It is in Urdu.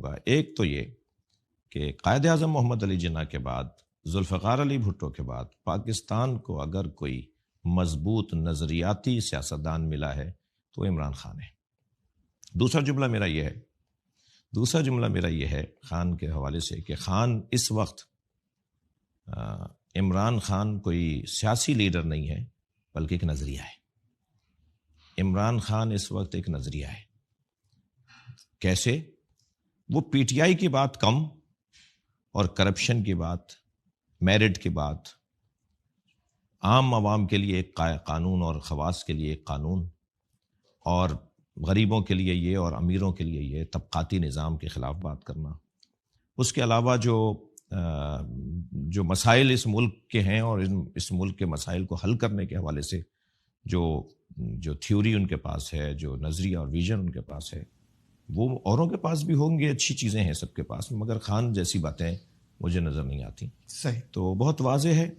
کروں گا. ایک تو یہ کہ قائد اعظم محمد علی جناح کے بعد، ذوالفقار علی بھٹو کے بعد، پاکستان کو اگر کوئی مضبوط نظریاتی سیاستدان ملا ہے تو عمران خان ہے. دوسرا جملہ میرا یہ ہے خان کے حوالے سے کہ خان اس وقت عمران خان کوئی سیاسی لیڈر نہیں ہے بلکہ ایک نظریہ ہے. عمران خان اس وقت ایک نظریہ ہے. کیسے؟ وہ پی ٹی آئی کی بات کم اور کرپشن کی بات، میرٹ کی بات، عام عوام کے لیے ایک قانون اور خواص کے لیے ایک قانون، اور غریبوں کے لیے یہ اور امیروں کے لیے یہ، طبقاتی نظام کے خلاف بات کرنا. اس کے علاوہ جو مسائل اس ملک کے ہیں اور اس ملک کے مسائل کو حل کرنے کے حوالے سے جو تھیوری ان کے پاس ہے، جو نظریہ اور ویژن ان کے پاس ہے، وہ اوروں کے پاس بھی ہوں گے. اچھی چیزیں ہیں سب کے پاس، مگر خان جیسی باتیں مجھے نظر نہیں آتی. صحیح. تو بہت واضح ہے